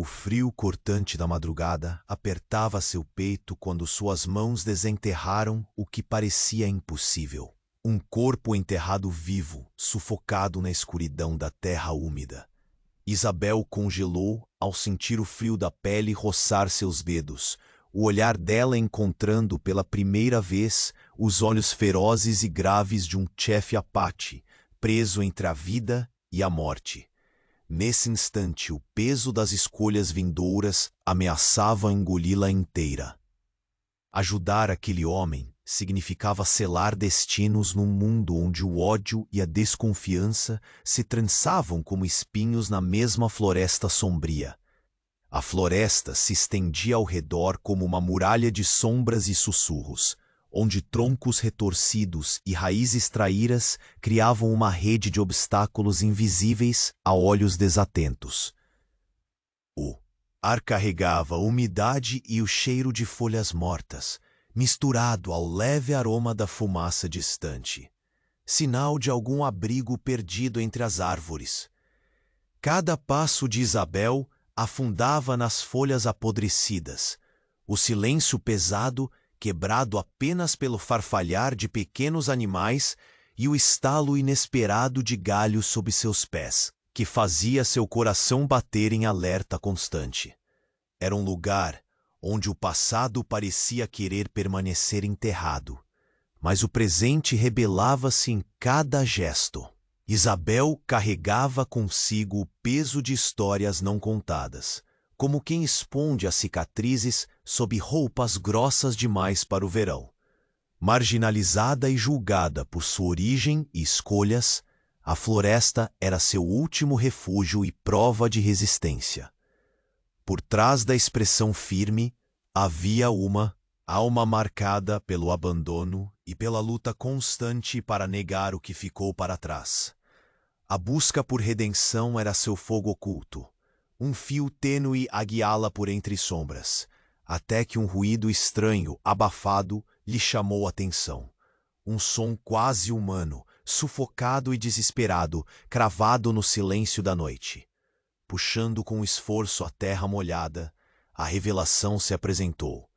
O frio cortante da madrugada apertava seu peito quando suas mãos desenterraram o que parecia impossível. Um corpo enterrado vivo, sufocado na escuridão da terra úmida. Isabel congelou ao sentir o frio da pele roçar seus dedos, o olhar dela encontrando pela primeira vez os olhos ferozes e graves de um chefe Apache, preso entre a vida e a morte. Nesse instante, o peso das escolhas vindouras ameaçava engoli-la inteira. Ajudar aquele homem significava selar destinos num mundo onde o ódio e a desconfiança se trançavam como espinhos na mesma floresta sombria. A floresta se estendia ao redor como uma muralha de sombras e sussurros, onde troncos retorcidos e raízes traíras criavam uma rede de obstáculos invisíveis a olhos desatentos. O ar carregava a umidade e o cheiro de folhas mortas, misturado ao leve aroma da fumaça distante, sinal de algum abrigo perdido entre as árvores. Cada passo de Isabel afundava nas folhas apodrecidas, o silêncio pesado quebrado apenas pelo farfalhar de pequenos animais e o estalo inesperado de galhos sob seus pés, que fazia seu coração bater em alerta constante. Era um lugar onde o passado parecia querer permanecer enterrado, mas o presente rebelava-se em cada gesto. Isabel carregava consigo o peso de histórias não contadas, como quem esconde as cicatrizes sob roupas grossas demais para o verão. Marginalizada e julgada por sua origem e escolhas, a floresta era seu último refúgio e prova de resistência. Por trás da expressão firme, havia uma alma marcada pelo abandono e pela luta constante para negar o que ficou para trás. A busca por redenção era seu fogo oculto, um fio tênue a guiá-la por entre sombras, até que um ruído estranho, abafado, lhe chamou a atenção. Um som quase humano, sufocado e desesperado, cravado no silêncio da noite. Puxando com esforço a terra molhada, a revelação se apresentou.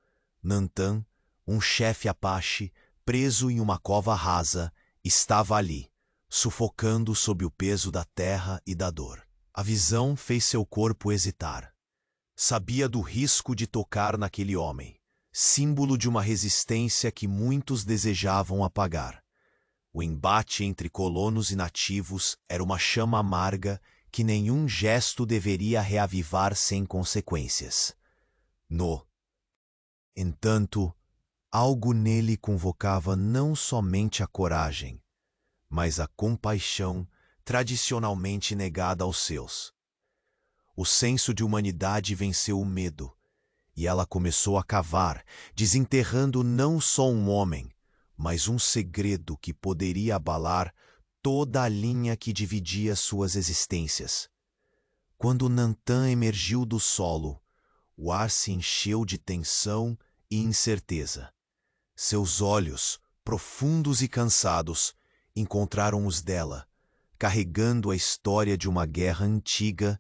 Nantan, um chefe Apache, preso em uma cova rasa, estava ali, sufocando sob o peso da terra e da dor. A visão fez seu corpo hesitar. Sabia do risco de tocar naquele homem, símbolo de uma resistência que muitos desejavam apagar. O embate entre colonos e nativos era uma chama amarga que nenhum gesto deveria reavivar sem consequências. No entanto, algo nele convocava não somente a coragem, mas a compaixão tradicionalmente negada aos seus. O senso de humanidade venceu o medo, e ela começou a cavar, desenterrando não só um homem, mas um segredo que poderia abalar toda a linha que dividia suas existências. Quando Nantan emergiu do solo, o ar se encheu de tensão e incerteza. Seus olhos, profundos e cansados, encontraram os dela, carregando a história de uma guerra antiga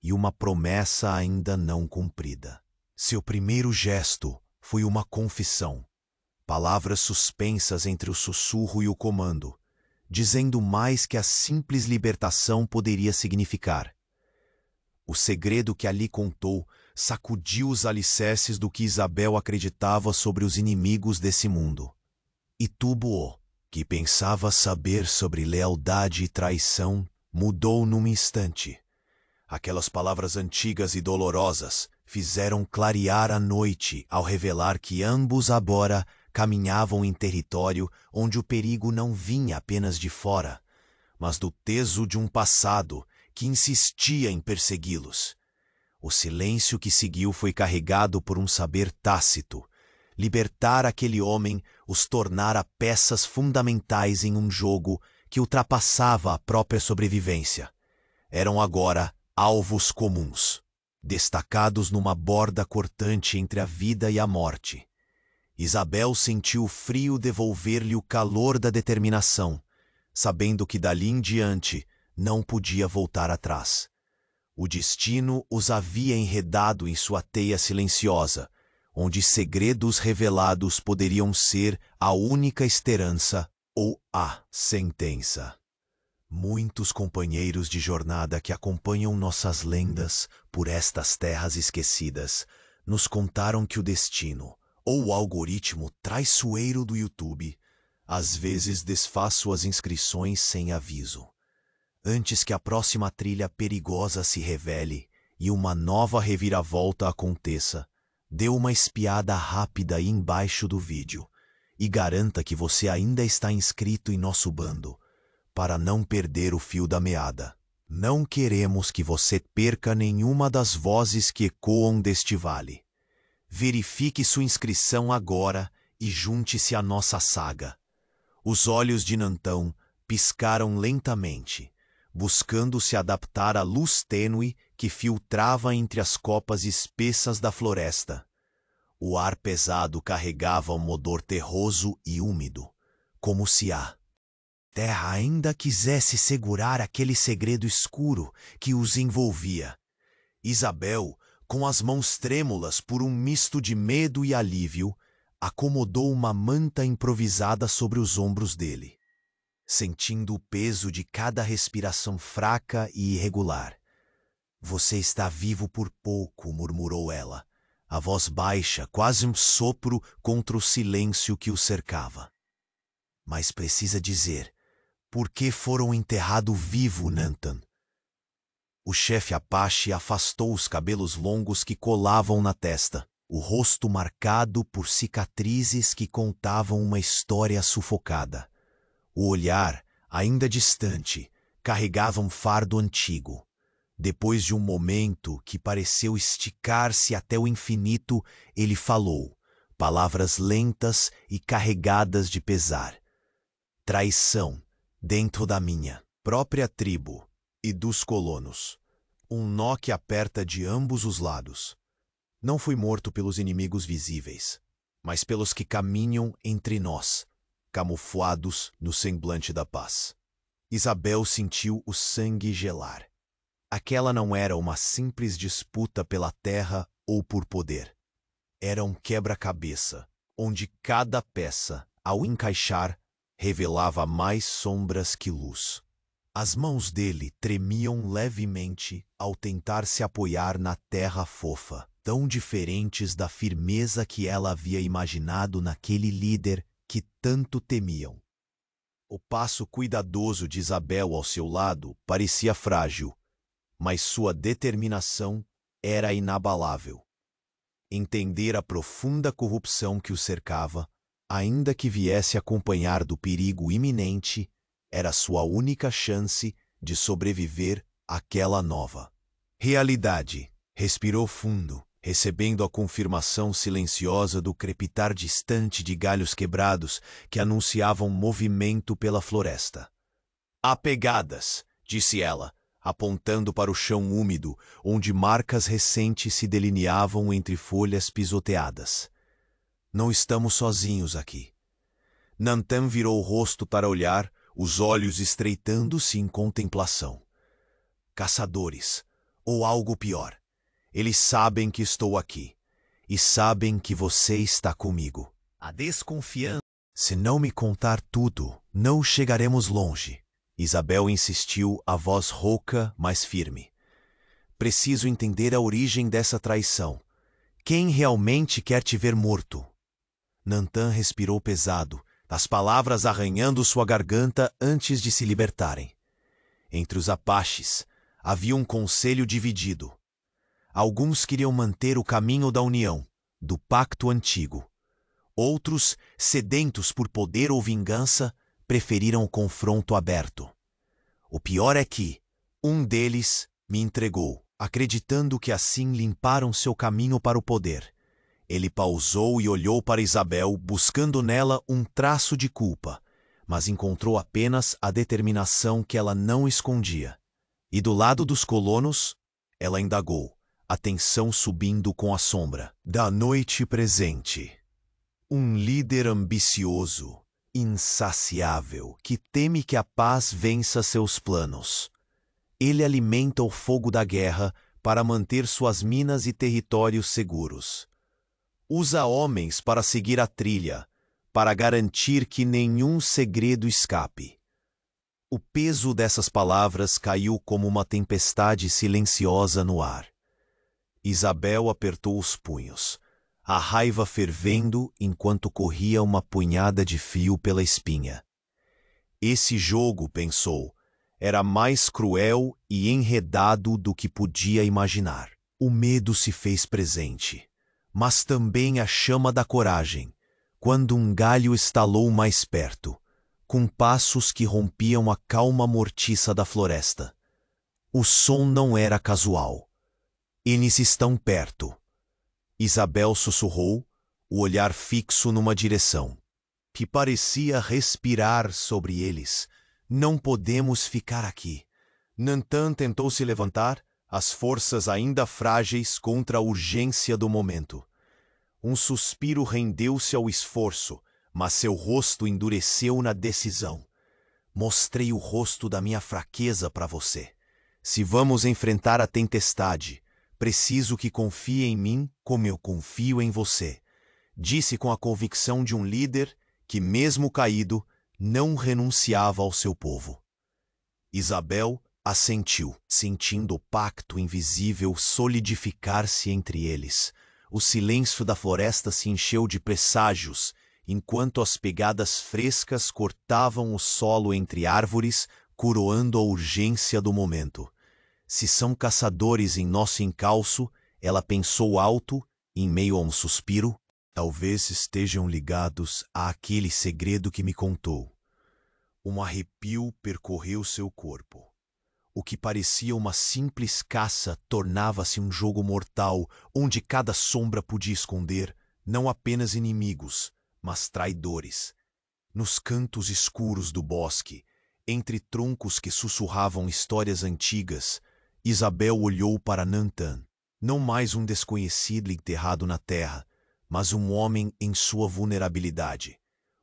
e uma promessa ainda não cumprida. Seu primeiro gesto foi uma confissão, palavras suspensas entre o sussurro e o comando, dizendo mais que a simples libertação poderia significar. O segredo que ali contou sacudiu os alicerces do que Isabel acreditava sobre os inimigos desse mundo. E Tubo, que pensava saber sobre lealdade e traição, mudou num instante. Aquelas palavras antigas e dolorosas fizeram clarear a noite ao revelar que ambos agora caminhavam em território onde o perigo não vinha apenas de fora, mas do teso de um passado que insistia em persegui-los. O silêncio que seguiu foi carregado por um saber tácito. Libertar aquele homem os tornara peças fundamentais em um jogo que ultrapassava a própria sobrevivência. Eram agora alvos comuns, destacados numa borda cortante entre a vida e a morte. Isabel sentiu o frio devolver-lhe o calor da determinação, sabendo que dali em diante não podia voltar atrás. O destino os havia enredado em sua teia silenciosa, onde segredos revelados poderiam ser a única esperança ou a sentença. Muitos companheiros de jornada que acompanham nossas lendas por estas terras esquecidas nos contaram que o destino, ou o algoritmo traiçoeiro do YouTube, às vezes desfaz suas inscrições sem aviso. Antes que a próxima trilha perigosa se revele e uma nova reviravolta aconteça, dê uma espiada rápida embaixo do vídeo e garanta que você ainda está inscrito em nosso bando, para não perder o fio da meada. Não queremos que você perca nenhuma das vozes que ecoam deste vale. Verifique sua inscrição agora e junte-se à nossa saga. Os olhos de Nantão piscaram lentamente, buscando se adaptar à luz tênue que filtrava entre as copas espessas da floresta. O ar pesado carregava um odor terroso e úmido, como se a terra ainda quisesse segurar aquele segredo escuro que os envolvia. Isabel, com as mãos trêmulas por um misto de medo e alívio, acomodou uma manta improvisada sobre os ombros dele, sentindo o peso de cada respiração fraca e irregular. "Você está vivo por pouco", murmurou ela, a voz baixa, quase um sopro contra o silêncio que o cercava. "Mas precisa dizer, por que foram enterrado vivo, Nantan?" O chefe Apache afastou os cabelos longos que colavam na testa, o rosto marcado por cicatrizes que contavam uma história sufocada. O olhar, ainda distante, carregava um fardo antigo. Depois de um momento que pareceu esticar-se até o infinito, ele falou, palavras lentas e carregadas de pesar. "Traição, dentro da minha própria tribo e dos colonos. Um nó que aperta de ambos os lados. Não fui morto pelos inimigos visíveis, mas pelos que caminham entre nós, camuflados no semblante da paz." Isabel sentiu o sangue gelar. Aquela não era uma simples disputa pela terra ou por poder. Era um quebra-cabeça, onde cada peça, ao encaixar, revelava mais sombras que luz. As mãos dele tremiam levemente ao tentar se apoiar na terra fofa, tão diferentes da firmeza que ela havia imaginado naquele líder que tanto temiam. O passo cuidadoso de Isabel ao seu lado parecia frágil, mas sua determinação era inabalável. Entender a profunda corrupção que o cercava, ainda que viesse acompanhar do perigo iminente, era sua única chance de sobreviver àquela nova realidade. Respirou fundo, recebendo a confirmação silenciosa do crepitar distante de galhos quebrados que anunciavam movimento pela floresta. "Há pegadas", disse ela, apontando para o chão úmido, onde marcas recentes se delineavam entre folhas pisoteadas. "Não estamos sozinhos aqui." Nantan virou o rosto para olhar, os olhos estreitando-se em contemplação. "Caçadores, ou algo pior. Eles sabem que estou aqui, e sabem que você está comigo. A desconfiança. Se não me contar tudo, não chegaremos longe." Isabel insistiu, a voz rouca, mas firme. "Preciso entender a origem dessa traição. Quem realmente quer te ver morto?" Nantan respirou pesado, as palavras arranhando sua garganta antes de se libertarem. Entre os Apaches, havia um conselho dividido. Alguns queriam manter o caminho da união, do pacto antigo. Outros, sedentos por poder ou vingança, preferiram o confronto aberto. O pior é que um deles me entregou, acreditando que assim limparam seu caminho para o poder. Ele pausou e olhou para Isabel, buscando nela um traço de culpa, mas encontrou apenas a determinação que ela não escondia. E do lado dos colonos, ela indagou, a tensão subindo com a sombra da noite presente. Um líder ambicioso, insaciável, que teme que a paz vença seus planos. Ele alimenta o fogo da guerra para manter suas minas e territórios seguros. Usa homens para seguir a trilha, para garantir que nenhum segredo escape. O peso dessas palavras caiu como uma tempestade silenciosa no ar. Isabel apertou os punhos, a raiva fervendo enquanto corria uma punhada de frio pela espinha. Esse jogo, pensou, era mais cruel e enredado do que podia imaginar. O medo se fez presente, mas também a chama da coragem, quando um galho estalou mais perto, com passos que rompiam a calma mortiça da floresta. O som não era casual. Eles estão perto. Isabel sussurrou, o olhar fixo numa direção, que parecia respirar sobre eles. Não podemos ficar aqui. Nantan tentou se levantar, as forças ainda frágeis contra a urgência do momento. Um suspiro rendeu-se ao esforço, mas seu rosto endureceu na decisão. Mostrei o rosto da minha fraqueza para você. Se vamos enfrentar a tempestade, preciso que confie em mim como eu confio em você. Disse com a convicção de um líder que, mesmo caído, não renunciava ao seu povo. Isabel assentiu, sentindo o pacto invisível solidificar-se entre eles. O silêncio da floresta se encheu de presságios, enquanto as pegadas frescas cortavam o solo entre árvores, coroando a urgência do momento. Se são caçadores em nosso encalço, ela pensou alto, em meio a um suspiro, talvez estejam ligados àquele segredo que me contou. Um arrepio percorreu seu corpo. O que parecia uma simples caça tornava-se um jogo mortal, onde cada sombra podia esconder não apenas inimigos, mas traidores. Nos cantos escuros do bosque, entre troncos que sussurravam histórias antigas, Isabel olhou para Nantan, não mais um desconhecido enterrado na terra, mas um homem em sua vulnerabilidade.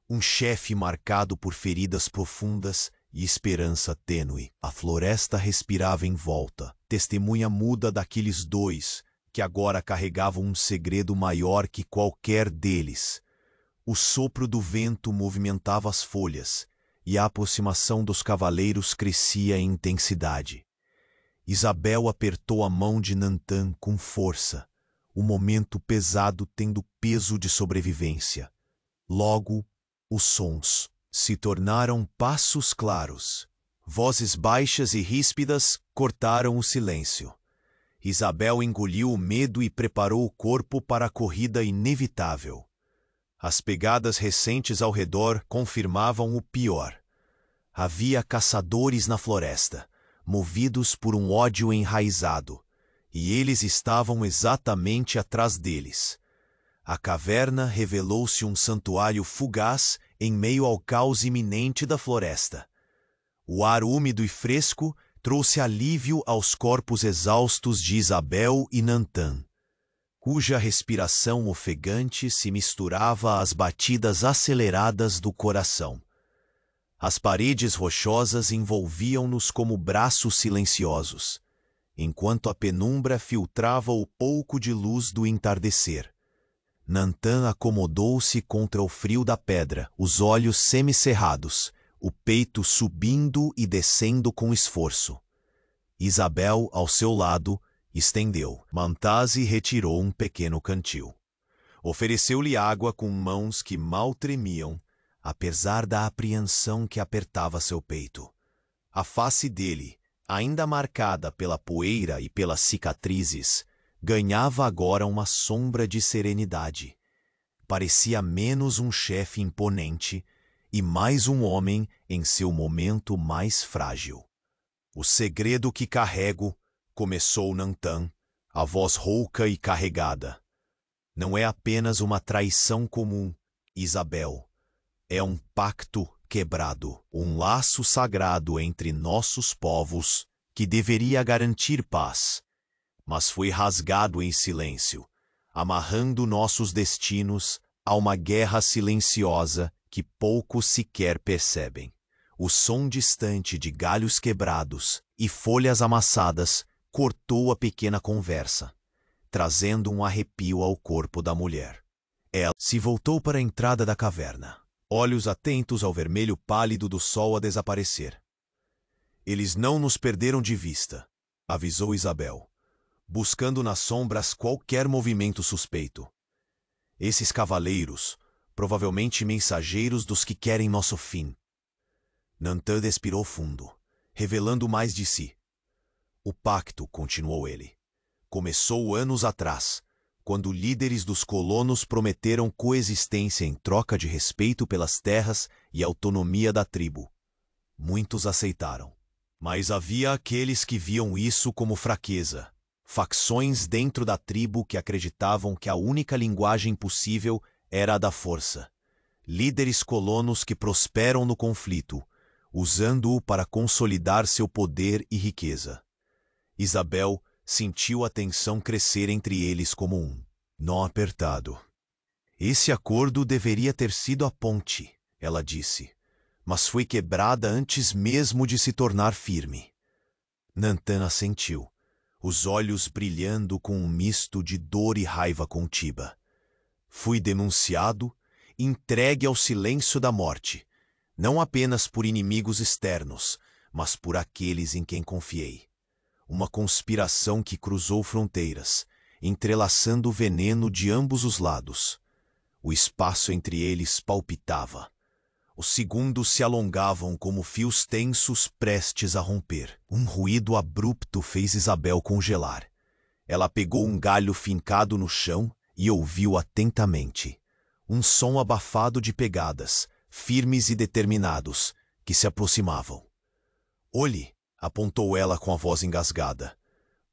Um chefe marcado por feridas profundas e esperança tênue. A floresta respirava em volta, testemunha muda daqueles dois, que agora carregavam um segredo maior que qualquer deles. O sopro do vento movimentava as folhas, e a aproximação dos cavaleiros crescia em intensidade. Isabel apertou a mão de Nantan com força, o momento pesado tendo peso de sobrevivência. Logo, os sons se tornaram passos claros. Vozes baixas e ríspidas cortaram o silêncio. Isabel engoliu o medo e preparou o corpo para a corrida inevitável. As pegadas recentes ao redor confirmavam o pior. Havia caçadores na floresta, movidos por um ódio enraizado, e eles estavam exatamente atrás deles. A caverna revelou-se um santuário fugaz em meio ao caos iminente da floresta. O ar úmido e fresco trouxe alívio aos corpos exaustos de Isabel e Nantan, cuja respiração ofegante se misturava às batidas aceleradas do coração. As paredes rochosas envolviam-nos como braços silenciosos, enquanto a penumbra filtrava o pouco de luz do entardecer. Nantan acomodou-se contra o frio da pedra, os olhos semicerrados, o peito subindo e descendo com esforço. Isabel, ao seu lado, estendeu. Mantase retirou um pequeno cantil. Ofereceu-lhe água com mãos que mal tremiam, apesar da apreensão que apertava seu peito. A face dele, ainda marcada pela poeira e pelas cicatrizes, ganhava agora uma sombra de serenidade. Parecia menos um chefe imponente e mais um homem em seu momento mais frágil. O segredo que carrego, começou Nantan, a voz rouca e carregada. Não é apenas uma traição comum, Isabel. É um pacto quebrado, um laço sagrado entre nossos povos que deveria garantir paz, mas foi rasgado em silêncio, amarrando nossos destinos a uma guerra silenciosa que poucos sequer percebem. O som distante de galhos quebrados e folhas amassadas cortou a pequena conversa, trazendo um arrepio ao corpo da mulher. Ela se voltou para a entrada da caverna, olhos atentos ao vermelho pálido do sol a desaparecer. Eles não nos perderam de vista, avisou Isabel, buscando nas sombras qualquer movimento suspeito. Esses cavaleiros, provavelmente mensageiros dos que querem nosso fim. Nantan expirou fundo, revelando mais de si. O pacto, continuou ele, começou anos atrás, quando líderes dos colonos prometeram coexistência em troca de respeito pelas terras e autonomia da tribo. Muitos aceitaram. Mas havia aqueles que viam isso como fraqueza, facções dentro da tribo que acreditavam que a única linguagem possível era a da força. Líderes colonos que prosperam no conflito, usando-o para consolidar seu poder e riqueza. Isabel sentiu a tensão crescer entre eles como um nó apertado. Esse acordo deveria ter sido a ponte, ela disse, mas foi quebrada antes mesmo de se tornar firme. Nantan assentiu, os olhos brilhando com um misto de dor e raiva contida. Fui denunciado, entregue ao silêncio da morte, não apenas por inimigos externos, mas por aqueles em quem confiei. Uma conspiração que cruzou fronteiras, entrelaçando o veneno de ambos os lados. O espaço entre eles palpitava. Os segundos se alongavam como fios tensos prestes a romper. Um ruído abrupto fez Isabel congelar. Ela pegou um galho fincado no chão e ouviu atentamente. Um som abafado de pegadas, firmes e determinados, que se aproximavam. Olhe, apontou ela com a voz engasgada.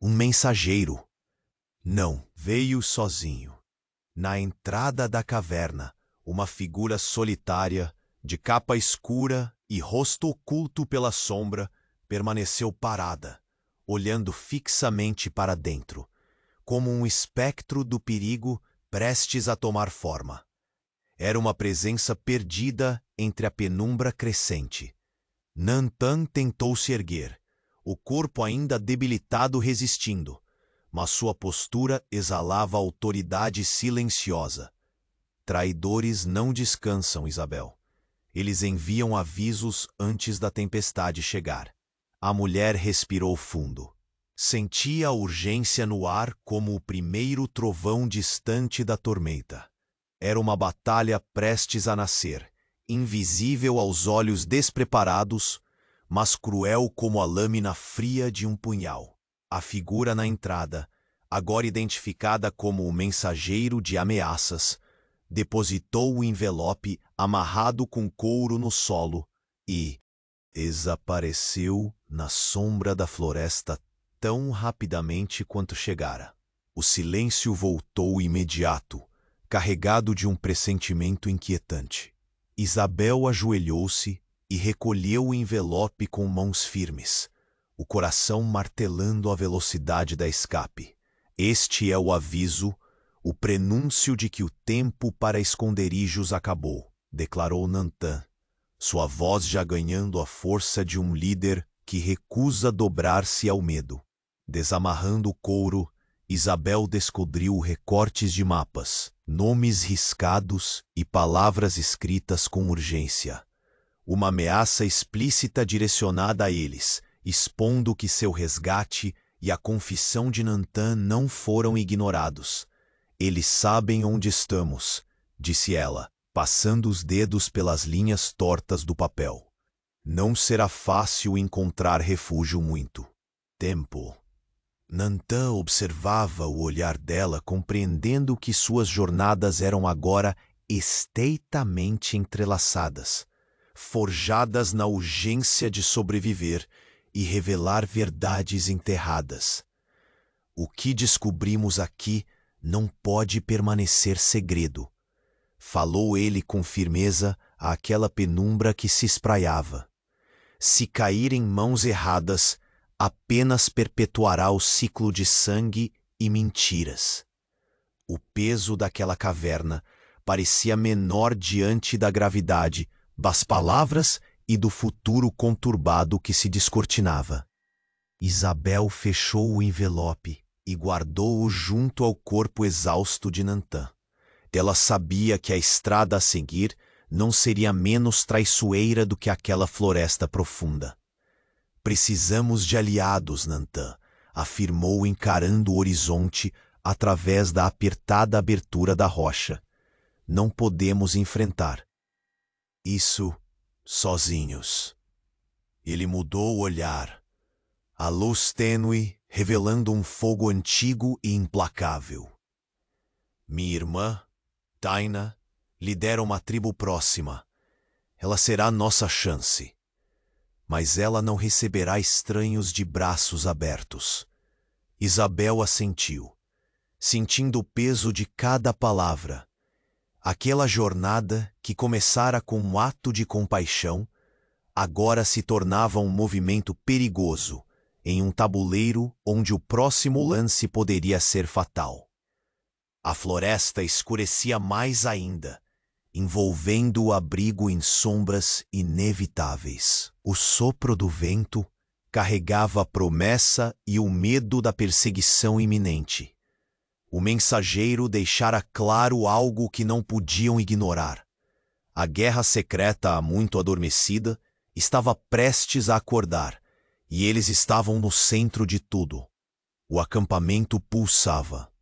Um mensageiro. Não, veio sozinho. Na entrada da caverna, uma figura solitária, de capa escura e rosto oculto pela sombra, permaneceu parada, olhando fixamente para dentro, como um espectro do perigo prestes a tomar forma. Era uma presença perdida entre a penumbra crescente. Nantan tentou se erguer, o corpo ainda debilitado resistindo, mas sua postura exalava autoridade silenciosa. Traidores não descansam, Isabel. Eles enviam avisos antes da tempestade chegar. A mulher respirou fundo. Sentia a urgência no ar como o primeiro trovão distante da tormenta. Era uma batalha prestes a nascer, invisível aos olhos despreparados, mas cruel como a lâmina fria de um punhal. A figura na entrada, agora identificada como o mensageiro de ameaças, depositou o envelope amarrado com couro no solo e desapareceu na sombra da floresta tão rapidamente quanto chegara. O silêncio voltou imediato, carregado de um pressentimento inquietante. Isabel ajoelhou-se e recolheu o envelope com mãos firmes, o coração martelando a velocidade da escape. Este é o aviso, o prenúncio de que o tempo para esconderijos acabou, declarou Nantan, sua voz já ganhando a força de um líder que recusa dobrar-se ao medo. Desamarrando o couro, Isabel descobriu recortes de mapas, nomes riscados e palavras escritas com urgência. Uma ameaça explícita direcionada a eles, expondo que seu resgate e a confissão de Nantan não foram ignorados. Eles sabem onde estamos, disse ela, passando os dedos pelas linhas tortas do papel. Não será fácil encontrar refúgio muito tempo. Nantan observava o olhar dela, compreendendo que suas jornadas eram agora estreitamente entrelaçadas, forjadas na urgência de sobreviver e revelar verdades enterradas. O que descobrimos aqui não pode permanecer segredo, falou ele com firmeza àquela penumbra que se espraiava. Se cair em mãos erradas, apenas perpetuará o ciclo de sangue e mentiras. O peso daquela caverna parecia menor diante da gravidade das palavras e do futuro conturbado que se descortinava. Isabel fechou o envelope e guardou-o junto ao corpo exausto de Nantã. Ela sabia que a estrada a seguir não seria menos traiçoeira do que aquela floresta profunda. Precisamos de aliados, Nantã, afirmou encarando o horizonte através da apertada abertura da rocha. Não podemos enfrentar isso sozinhos. Ele mudou o olhar. A luz tênue revelando um fogo antigo e implacável. Minha irmã, Taina, lidera uma tribo próxima. Ela será nossa chance. Mas ela não receberá estranhos de braços abertos. Isabel assentiu, sentindo o peso de cada palavra. Aquela jornada, que começara com um ato de compaixão, agora se tornava um movimento perigoso, em um tabuleiro onde o próximo lance poderia ser fatal. A floresta escurecia mais ainda, envolvendo o abrigo em sombras inevitáveis. O sopro do vento carregava a promessa e o medo da perseguição iminente. O mensageiro deixara claro algo que não podiam ignorar. A guerra secreta, há muito adormecida, estava prestes a acordar, e eles estavam no centro de tudo. O acampamento pulsava,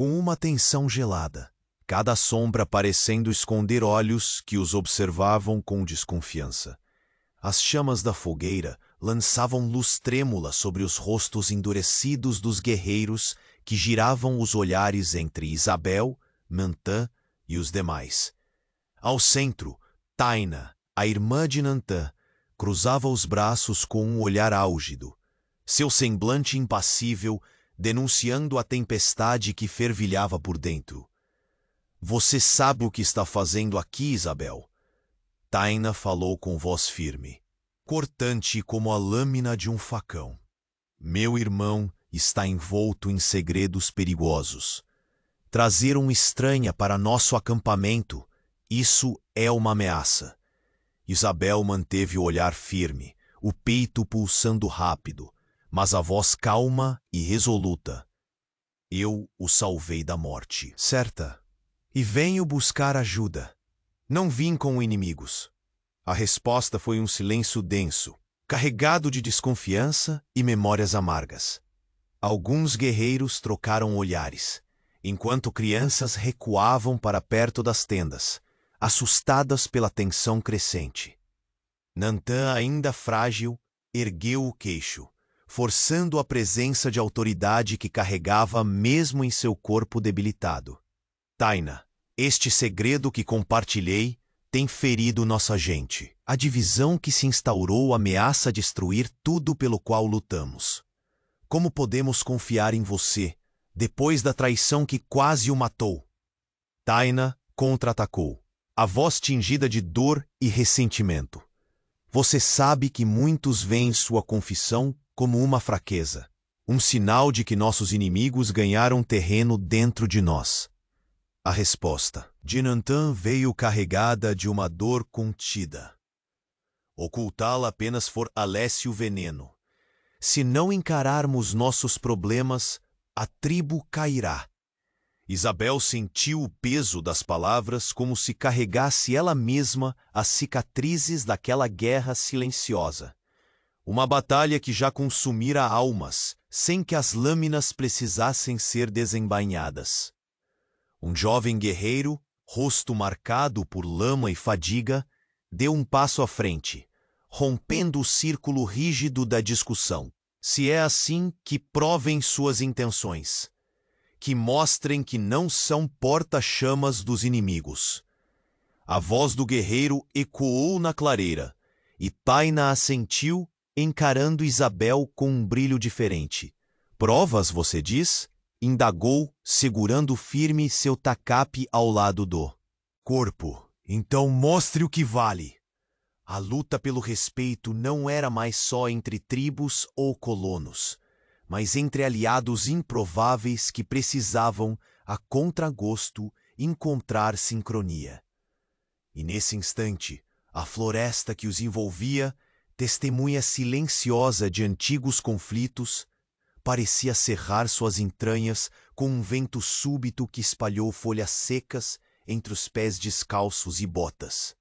com uma tensão gelada, cada sombra parecendo esconder olhos que os observavam com desconfiança. As chamas da fogueira lançavam luz trêmula sobre os rostos endurecidos dos guerreiros que giravam os olhares entre Isabel, Nantã e os demais. Ao centro, Taina, a irmã de Nantã, cruzava os braços com um olhar álgido, seu semblante impassível denunciando a tempestade que fervilhava por dentro. Você sabe o que está fazendo aqui, Isabel? Taina falou com voz firme, cortante como a lâmina de um facão. Meu irmão está envolto em segredos perigosos. Trazer uma estranha para nosso acampamento, isso é uma ameaça. Isabel manteve o olhar firme, o peito pulsando rápido, mas a voz calma e resoluta. Eu o salvei da morte. Certa. E venho buscar ajuda. Não vim com inimigos. A resposta foi um silêncio denso, carregado de desconfiança e memórias amargas. Alguns guerreiros trocaram olhares, enquanto crianças recuavam para perto das tendas, assustadas pela tensão crescente. Nantã, ainda frágil, ergueu o queixo, forçando a presença de autoridade que carregava mesmo em seu corpo debilitado. Taina, este segredo que compartilhei tem ferido nossa gente. A divisão que se instaurou ameaça destruir tudo pelo qual lutamos. Como podemos confiar em você, depois da traição que quase o matou? Taina contra-atacou, a voz tingida de dor e ressentimento. Você sabe que muitos veem sua confissão como uma fraqueza, um sinal de que nossos inimigos ganharam terreno dentro de nós. A resposta de Nantã veio carregada de uma dor contida. Ocultá-la apenas for Alessio veneno. Se não encararmos nossos problemas, a tribo cairá. Isabel sentiu o peso das palavras como se carregasse ela mesma as cicatrizes daquela guerra silenciosa. Uma batalha que já consumira almas, sem que as lâminas precisassem ser desembainhadas. Um jovem guerreiro, rosto marcado por lama e fadiga, deu um passo à frente, rompendo o círculo rígido da discussão. Se é assim, que provem suas intenções. Que mostrem que não são porta-chamas dos inimigos. A voz do guerreiro ecoou na clareira, e Taina assentiu, encarando Isabel com um brilho diferente. Provas, você diz? Indagou, segurando firme seu tacape ao lado do corpo. Então mostre o que vale. A luta pelo respeito não era mais só entre tribos ou colonos, mas entre aliados improváveis que precisavam, a contragosto, encontrar sincronia. E nesse instante, A floresta que os envolvia, testemunha silenciosa de antigos conflitos, parecia cerrar suas entranhas com um vento súbito que espalhou folhas secas entre os pés descalços e botas.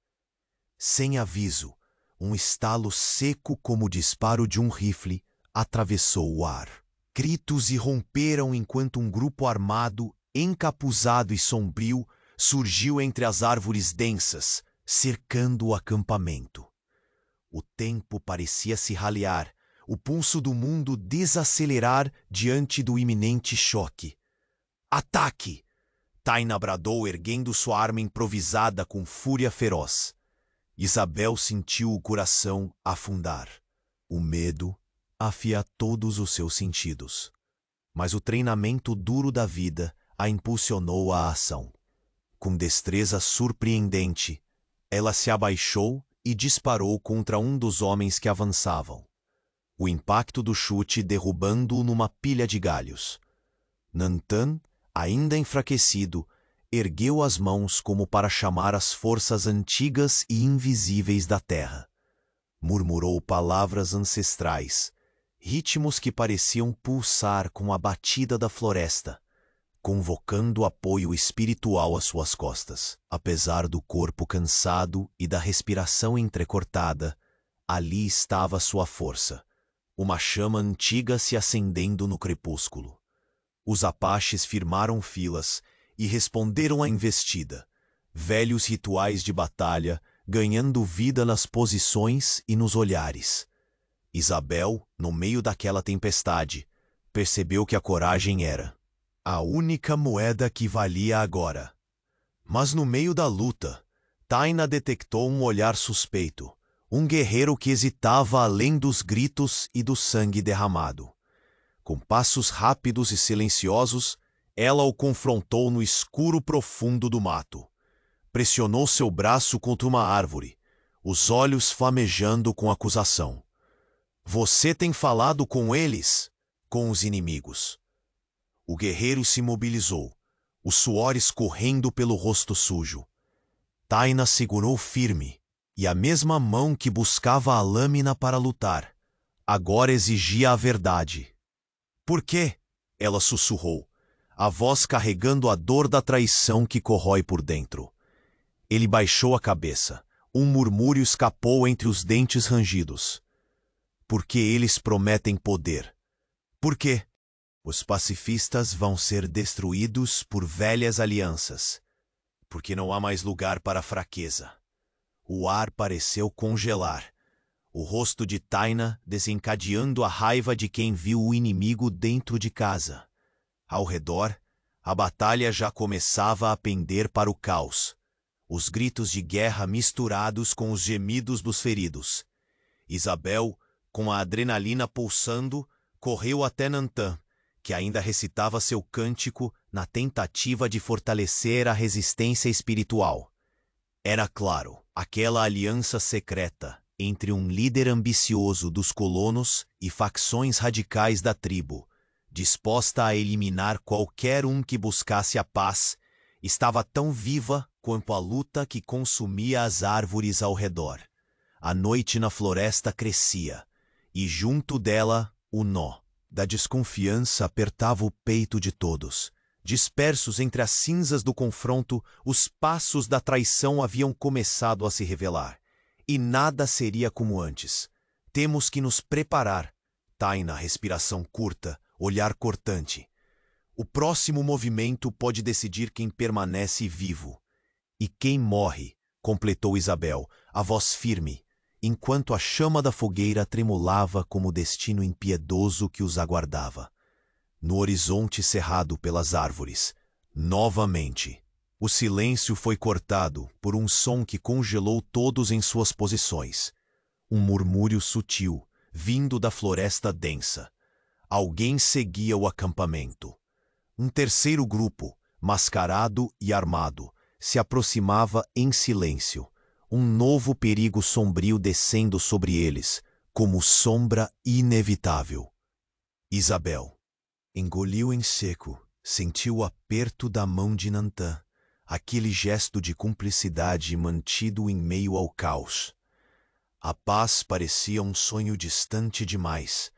Sem aviso, um estalo seco como o disparo de um rifle atravessou o ar. Gritos irromperam enquanto um grupo armado, encapuzado e sombrio, surgiu entre as árvores densas, cercando o acampamento. O tempo parecia se ralear, o pulso do mundo desacelerar diante do iminente choque. Ataque! Taina bradou, erguendo sua arma improvisada com fúria feroz. Isabel sentiu o coração afundar. O medo afia todos os seus sentidos. Mas o treinamento duro da vida a impulsionou à ação. Com destreza surpreendente, ela se abaixou e disparou contra um dos homens que avançavam. O impacto do chute derrubando-o numa pilha de galhos. Nantan, ainda enfraquecido, ergueu as mãos como para chamar as forças antigas e invisíveis da terra. Murmurou palavras ancestrais, ritmos que pareciam pulsar com a batida da floresta, convocando apoio espiritual às suas costas. Apesar do corpo cansado e da respiração entrecortada, ali estava sua força, uma chama antiga se acendendo no crepúsculo. Os apaches firmaram filas e responderam à investida, velhos rituais de batalha ganhando vida nas posições e nos olhares. Isabel, no meio daquela tempestade, percebeu que a coragem era a única moeda que valia agora. Mas no meio da luta, Taina detectou um olhar suspeito, um guerreiro que hesitava além dos gritos e do sangue derramado. Com passos rápidos e silenciosos, ela o confrontou no escuro profundo do mato. Pressionou seu braço contra uma árvore, os olhos flamejando com acusação. Você tem falado com eles? Com os inimigos. O guerreiro se mobilizou, o suor escorrendo pelo rosto sujo. Taina segurou firme, e a mesma mão que buscava a lâmina para lutar, agora exigia a verdade. Por quê? Ela sussurrou, a voz carregando a dor da traição que corrói por dentro. Ele baixou a cabeça. Um murmúrio escapou entre os dentes rangidos. Porque eles prometem poder. Por quê? Os pacifistas vão ser destruídos por velhas alianças. Porque não há mais lugar para a fraqueza. O ar pareceu congelar. O rosto de Taina desencadeando a raiva de quem viu o inimigo dentro de casa. Ao redor, a batalha já começava a pender para o caos. Os gritos de guerra misturados com os gemidos dos feridos. Isabel, com a adrenalina pulsando, correu até Nantan, que ainda recitava seu cântico na tentativa de fortalecer a resistência espiritual. Era claro, aquela aliança secreta entre um líder ambicioso dos colonos e facções radicais da tribo, disposta a eliminar qualquer um que buscasse a paz, estava tão viva quanto a luta que consumia as árvores ao redor. A noite na floresta crescia, e junto dela o nó da desconfiança apertava o peito de todos. Dispersos entre as cinzas do confronto, os passos da traição haviam começado a se revelar. E nada seria como antes. Temos que nos preparar. Taina, respiração curta, olhar cortante. O próximo movimento pode decidir quem permanece vivo. E quem morre, completou Isabel, a voz firme, enquanto a chama da fogueira tremulava como o destino impiedoso que os aguardava. No horizonte cerrado pelas árvores, novamente, o silêncio foi cortado por um som que congelou todos em suas posições. Um murmúrio sutil, vindo da floresta densa. Alguém seguia o acampamento. Um terceiro grupo, mascarado e armado, se aproximava em silêncio, um novo perigo sombrio descendo sobre eles, como sombra inevitável. Isabel engoliu em seco, sentiu o aperto da mão de Nantan, aquele gesto de cumplicidade mantido em meio ao caos. A paz parecia um sonho distante demais.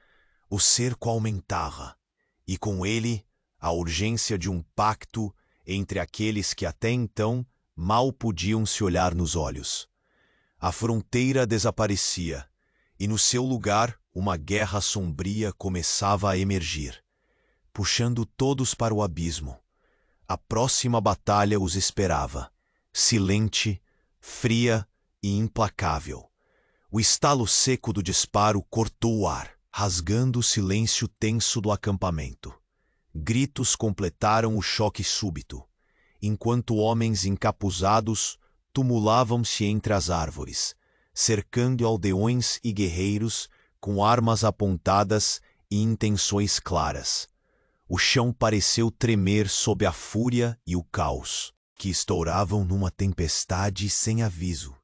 O cerco aumentava, e com ele a urgência de um pacto entre aqueles que até então mal podiam se olhar nos olhos. A fronteira desaparecia, e no seu lugar uma guerra sombria começava a emergir, puxando todos para o abismo. A próxima batalha os esperava, silente, fria e implacável. O estalo seco do disparo cortou o ar, rasgando o silêncio tenso do acampamento. Gritos completaram o choque súbito, enquanto homens encapuzados tumulavam-se entre as árvores, cercando aldeões e guerreiros com armas apontadas e intenções claras. O chão pareceu tremer sob a fúria e o caos, que estouravam numa tempestade sem aviso.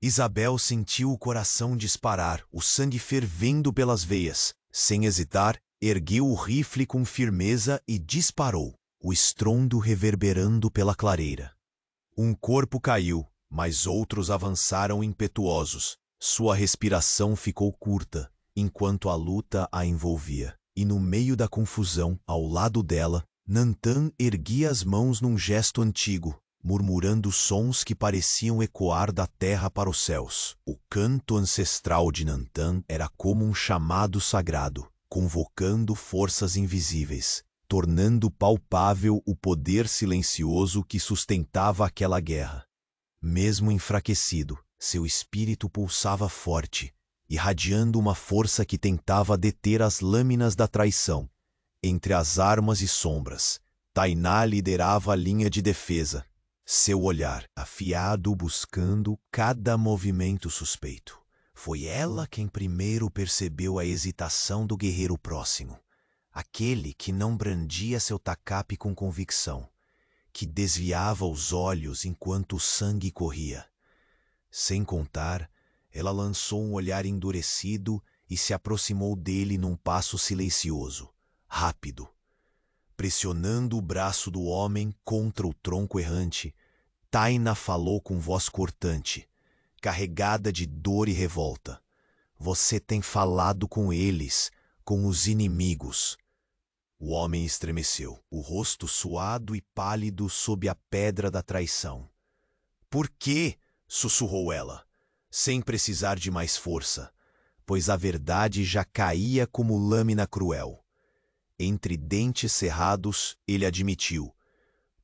Isabel sentiu o coração disparar, o sangue fervendo pelas veias. Sem hesitar, ergueu o rifle com firmeza e disparou, o estrondo reverberando pela clareira. Um corpo caiu, mas outros avançaram impetuosos. Sua respiração ficou curta, enquanto a luta a envolvia. E no meio da confusão, ao lado dela, Nantan erguia as mãos num gesto antigo, murmurando sons que pareciam ecoar da terra para os céus. O canto ancestral de Nantan era como um chamado sagrado, convocando forças invisíveis, tornando palpável o poder silencioso que sustentava aquela guerra. Mesmo enfraquecido, seu espírito pulsava forte, irradiando uma força que tentava deter as lâminas da traição. Entre as armas e sombras, Tainá liderava a linha de defesa, seu olhar afiado buscando cada movimento suspeito. Foi ela quem primeiro percebeu a hesitação do guerreiro próximo, aquele que não brandia seu tacape com convicção, que desviava os olhos enquanto o sangue corria. Sem contar, ela lançou um olhar endurecido e se aproximou dele num passo silencioso, rápido. Pressionando o braço do homem contra o tronco errante, Taina falou com voz cortante, carregada de dor e revolta. Você tem falado com eles, com os inimigos. O homem estremeceu, o rosto suado e pálido sob a pedra da traição. Por quê? Sussurrou ela, sem precisar de mais força, pois a verdade já caía como lâmina cruel. Entre dentes cerrados, ele admitiu,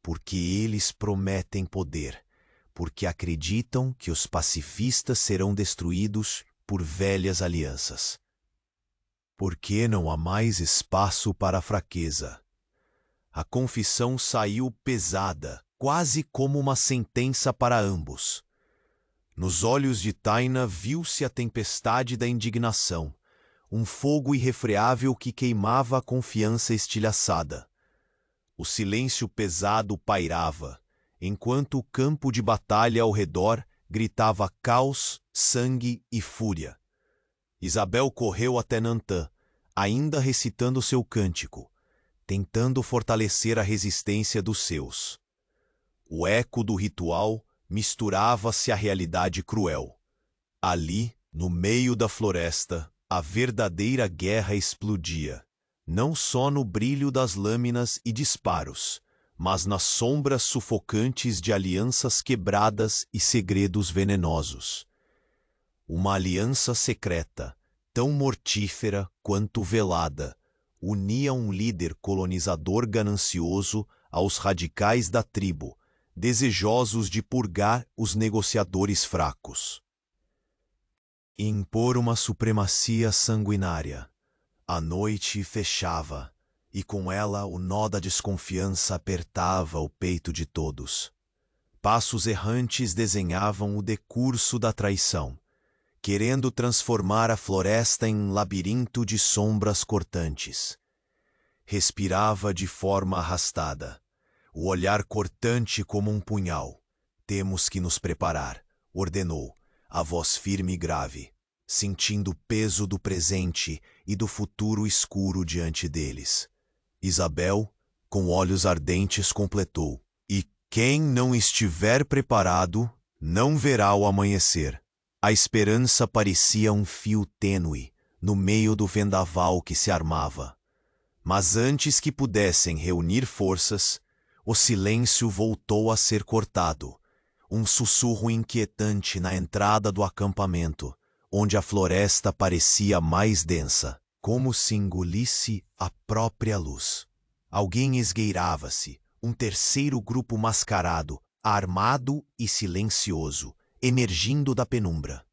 porque eles prometem poder, porque acreditam que os pacifistas serão destruídos por velhas alianças. Porque não há mais espaço para a fraqueza. A confissão saiu pesada, quase como uma sentença para ambos. Nos olhos de Taina viu-se a tempestade da indignação, um fogo irrefreável que queimava a confiança estilhaçada. O silêncio pesado pairava, enquanto o campo de batalha ao redor gritava caos, sangue e fúria. Isabel correu até Nantan, ainda recitando seu cântico, tentando fortalecer a resistência dos seus. O eco do ritual misturava-se à realidade cruel. Ali, no meio da floresta, a verdadeira guerra explodia, não só no brilho das lâminas e disparos, mas nas sombras sufocantes de alianças quebradas e segredos venenosos. Uma aliança secreta, tão mortífera quanto velada, unia um líder colonizador ganancioso aos radicais da tribo, desejosos de purgar os negociadores fracos. E impor uma supremacia sanguinária. A noite fechava, e com ela o nó da desconfiança apertava o peito de todos. Passos errantes desenhavam o decurso da traição, querendo transformar a floresta em um labirinto de sombras cortantes. Respirava de forma arrastada, o olhar cortante como um punhal. Temos que nos preparar, ordenou, a voz firme e grave, sentindo o peso do presente e do futuro escuro diante deles. Isabel, com olhos ardentes, completou, e Quem não estiver preparado, não verá o amanhecer. A esperança parecia um fio tênue no meio do vendaval que se armava. Mas antes que pudessem reunir forças, o silêncio voltou a ser cortado. Um sussurro inquietante na entrada do acampamento, onde a floresta parecia mais densa, como se engolisse a própria luz. Alguém esgueirava-se, um terceiro grupo mascarado, armado e silencioso, emergindo da penumbra.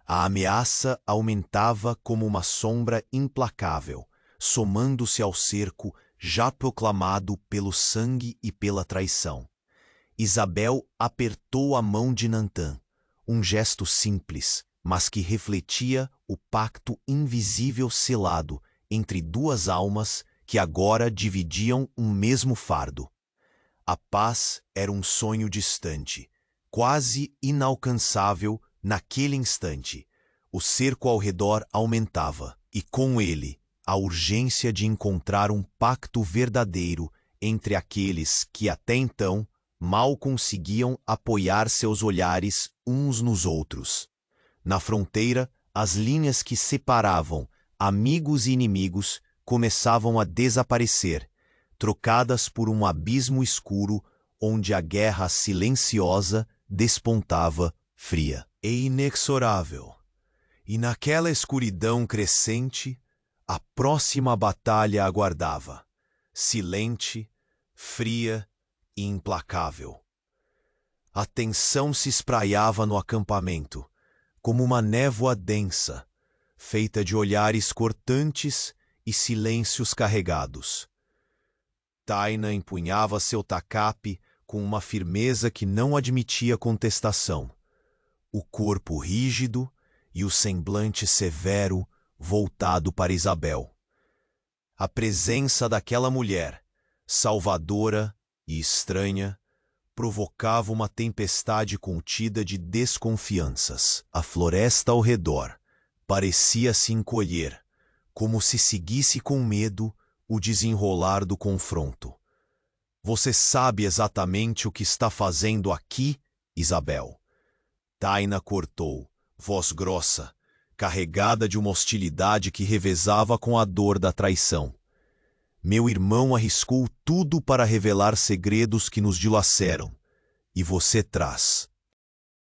A ameaça aumentava como uma sombra implacável, somando-se ao cerco já proclamado pelo sangue e pela traição. Isabel apertou a mão de Nantã, um gesto simples, mas que refletia o pacto invisível selado entre duas almas que agora dividiam um mesmo fardo. A paz era um sonho distante, quase inalcançável naquele instante. O cerco ao redor aumentava, e com ele a urgência de encontrar um pacto verdadeiro entre aqueles que até então mal conseguiam apoiar seus olhares uns nos outros. Na fronteira, as linhas que separavam amigos e inimigos começavam a desaparecer, trocadas por um abismo escuro onde a guerra silenciosa despontava fria e inexorável. E naquela escuridão crescente, a próxima batalha aguardava, silente, fria e implacável. A tensão se espraiava no acampamento, como uma névoa densa, feita de olhares cortantes e silêncios carregados. Taina empunhava seu tacape com uma firmeza que não admitia contestação, o corpo rígido e o semblante severo voltado para Isabel. A presença daquela mulher, salvadora e estranha, provocava uma tempestade contida de desconfianças. A floresta ao redor parecia se encolher, como se seguisse com medo o desenrolar do confronto. Você sabe exatamente o que está fazendo aqui, Isabel? Taina cortou, voz grossa, carregada de uma hostilidade que revezava com a dor da traição. Meu irmão arriscou tudo para revelar segredos que nos dilaceram, e você traz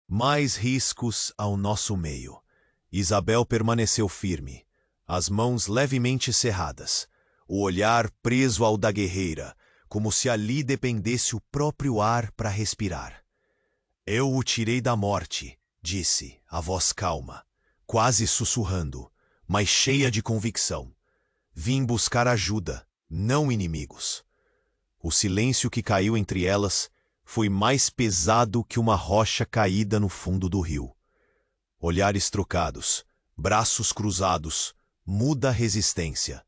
mais riscos ao nosso meio. Isabel permaneceu firme, as mãos levemente cerradas, o olhar preso ao da guerreira, como se ali dependesse o próprio ar para respirar. Eu o tirei da morte, disse, a voz calma, quase sussurrando, mas cheia de convicção. Vim buscar ajuda, não inimigos. O silêncio que caiu entre elas foi mais pesado que uma rocha caída no fundo do rio. Olhares trocados, braços cruzados, muda resistência.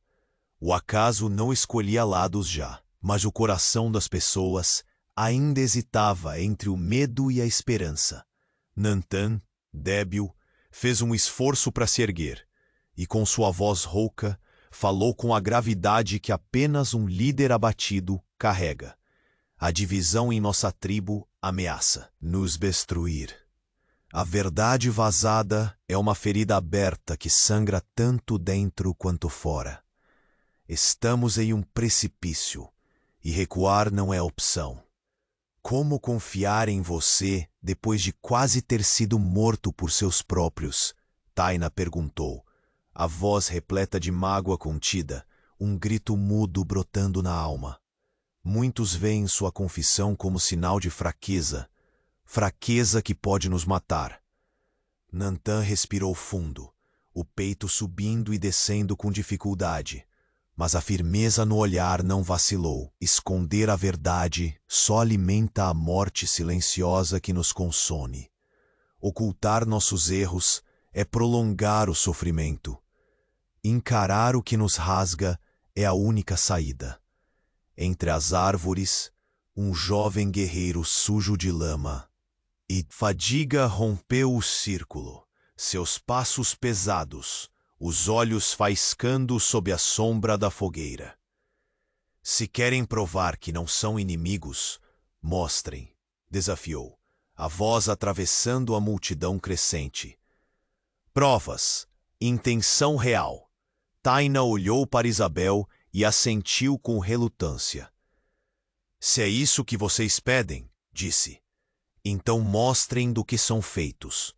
O acaso não escolhia lados já, mas o coração das pessoas ainda hesitava entre o medo e a esperança. Nantã, débil, fez um esforço para se erguer, e com sua voz rouca, falou com a gravidade que apenas um líder abatido carrega. A divisão em nossa tribo ameaça nos destruir. A verdade vazada é uma ferida aberta que sangra tanto dentro quanto fora. Estamos em um precipício, e recuar não é opção. Como confiar em você depois de quase ter sido morto por seus próprios? Taina perguntou, a voz repleta de mágoa contida, um grito mudo brotando na alma. Muitos veem sua confissão como sinal de fraqueza, fraqueza que pode nos matar. Nantã respirou fundo, o peito subindo e descendo com dificuldade, mas a firmeza no olhar não vacilou. Esconder a verdade só alimenta a morte silenciosa que nos consome. Ocultar nossos erros é prolongar o sofrimento. Encarar o que nos rasga é a única saída. Entre as árvores, um jovem guerreiro sujo de lama. E fadiga rompeu o círculo, seus passos pesados, os olhos faiscando sob a sombra da fogueira. Se querem provar que não são inimigos, Mostrem, desafiou, a voz atravessando a multidão crescente. Provas, intenção real. Taina olhou para Isabel e assentiu com relutância. Se é isso que vocês pedem, disse, então mostrem do que são feitos.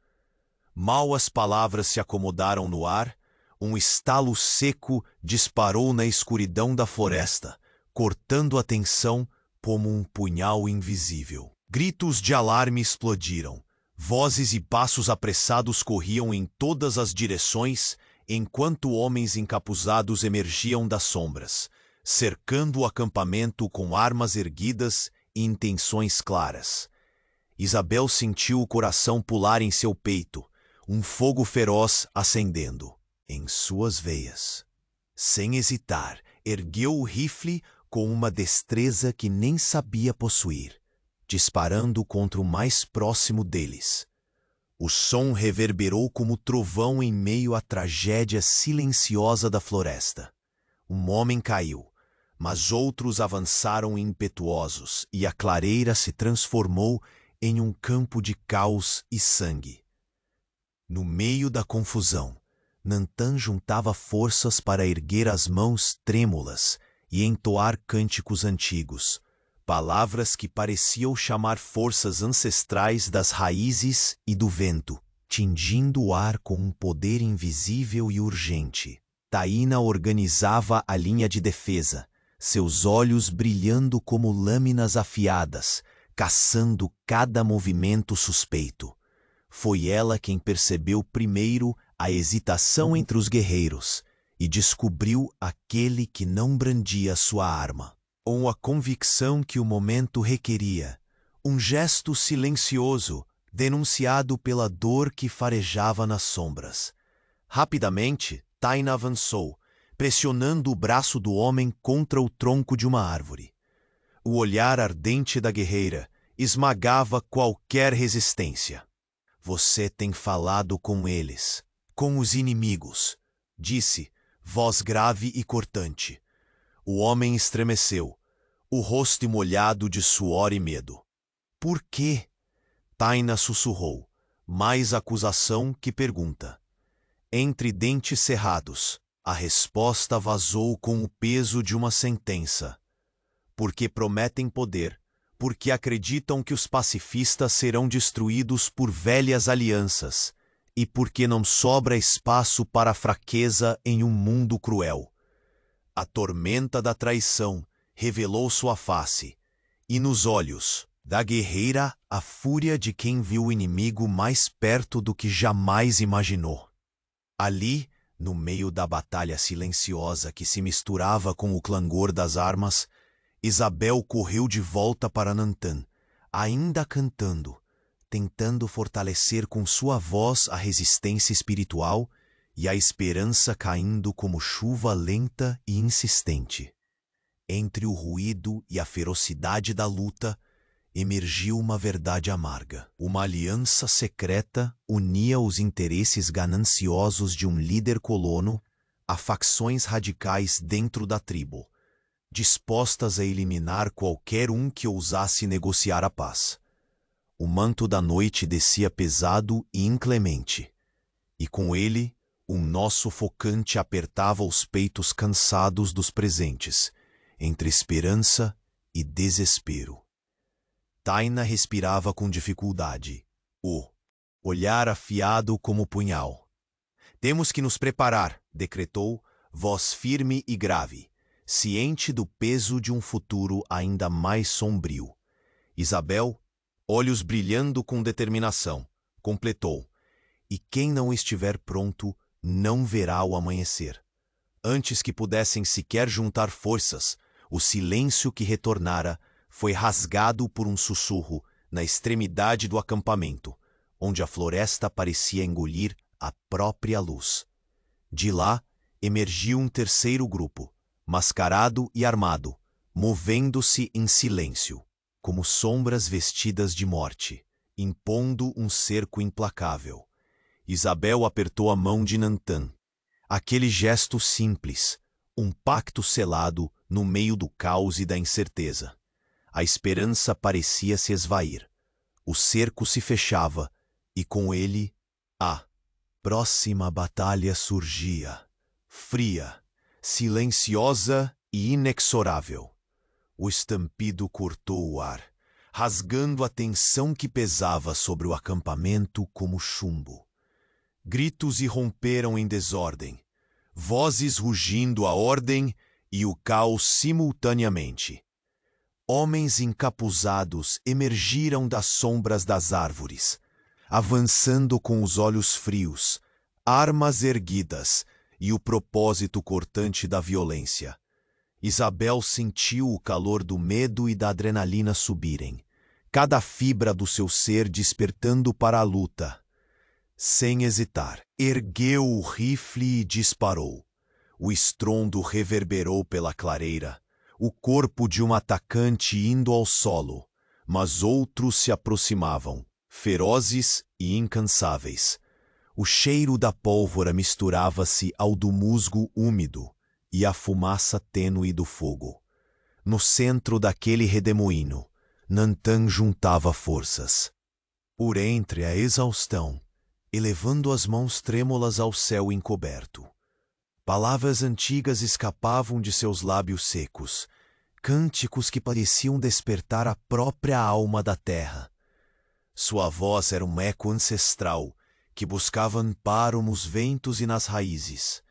Mal as palavras se acomodaram no ar, um estalo seco disparou na escuridão da floresta, cortando a tensão como um punhal invisível. Gritos de alarme explodiram. Vozes e passos apressados corriam em todas as direções, enquanto homens encapuzados emergiam das sombras, cercando o acampamento com armas erguidas e intenções claras. Isabel sentiu o coração pular em seu peito, um fogo feroz acendendo em suas veias. Sem hesitar, ergueu o rifle com uma destreza que nem sabia possuir, disparando contra o mais próximo deles. O som reverberou como trovão em meio à tragédia silenciosa da floresta. Um homem caiu, mas outros avançaram impetuosos e a clareira se transformou em um campo de caos e sangue. No meio da confusão, Nantan juntava forças para erguer as mãos trêmulas e entoar cânticos antigos, palavras que pareciam chamar forças ancestrais das raízes e do vento, tingindo o ar com um poder invisível e urgente. Taina organizava a linha de defesa, seus olhos brilhando como lâminas afiadas, caçando cada movimento suspeito. Foi ela quem percebeu primeiro a hesitação entre os guerreiros e descobriu aquele que não brandia sua arma. Com a convicção que o momento requeria, um gesto silencioso, denunciado pela dor que farejava nas sombras. Rapidamente, Taina avançou, pressionando o braço do homem contra o tronco de uma árvore. O olhar ardente da guerreira esmagava qualquer resistência. Você tem falado com eles, com os inimigos, disse, voz grave e cortante. O homem estremeceu, o rosto molhado de suor e medo. Por quê? Taina sussurrou, mais acusação que pergunta. Entre dentes cerrados, a resposta vazou com o peso de uma sentença. Porque prometem poder, porque acreditam que os pacifistas serão destruídos por velhas alianças, e porque não sobra espaço para a fraqueza em um mundo cruel. A tormenta da traição revelou sua face, e nos olhos da guerreira a fúria de quem viu o inimigo mais perto do que jamais imaginou. Ali, no meio da batalha silenciosa que se misturava com o clangor das armas, Isabel correu de volta para Nantan, ainda cantando, tentando fortalecer com sua voz a resistência espiritual e a esperança caindo como chuva lenta e insistente. Entre o ruído e a ferocidade da luta, emergiu uma verdade amarga. Uma aliança secreta unia os interesses gananciosos de um líder colono a facções radicais dentro da tribo, dispostas a eliminar qualquer um que ousasse negociar a paz. O manto da noite descia pesado e inclemente, e com ele, um nó sufocante apertava os peitos cansados dos presentes, entre esperança e desespero. Taina respirava com dificuldade, o olhar afiado como punhal. Temos que nos preparar, decretou, voz firme e grave, ciente do peso de um futuro ainda mais sombrio. Isabel, olhos brilhando com determinação, completou, e quem não estiver pronto não verá o amanhecer. Antes que pudessem sequer juntar forças, o silêncio que retornara foi rasgado por um sussurro na extremidade do acampamento, onde a floresta parecia engolir a própria luz. De lá, emergiu um terceiro grupo, mascarado e armado, movendo-se em silêncio, como sombras vestidas de morte, impondo um cerco implacável. Isabel apertou a mão de Nantan. Aquele gesto simples, um pacto selado no meio do caos e da incerteza. A esperança parecia se esvair. O cerco se fechava, e com ele, a próxima batalha surgia, fria, silenciosa e inexorável. O estampido cortou o ar, rasgando a tensão que pesava sobre o acampamento como chumbo. Gritos irromperam em desordem, vozes rugindo a ordem e o caos simultaneamente. Homens encapuzados emergiram das sombras das árvores, avançando com os olhos frios, armas erguidas e o propósito cortante da violência. Isabel sentiu o calor do medo e da adrenalina subirem, cada fibra do seu ser despertando para a luta. Sem hesitar, ergueu o rifle e disparou. O estrondo reverberou pela clareira, o corpo de um atacante indo ao solo, mas outros se aproximavam, ferozes e incansáveis. O cheiro da pólvora misturava-se ao do musgo úmido e à fumaça tênue do fogo. No centro daquele redemoinho, Nantan juntava forças. Por entre a exaustão, elevando as mãos trêmulas ao céu encoberto. Palavras antigas escapavam de seus lábios secos, cânticos que pareciam despertar a própria alma da terra. Sua voz era um eco ancestral, que buscava amparo nos ventos e nas raízes.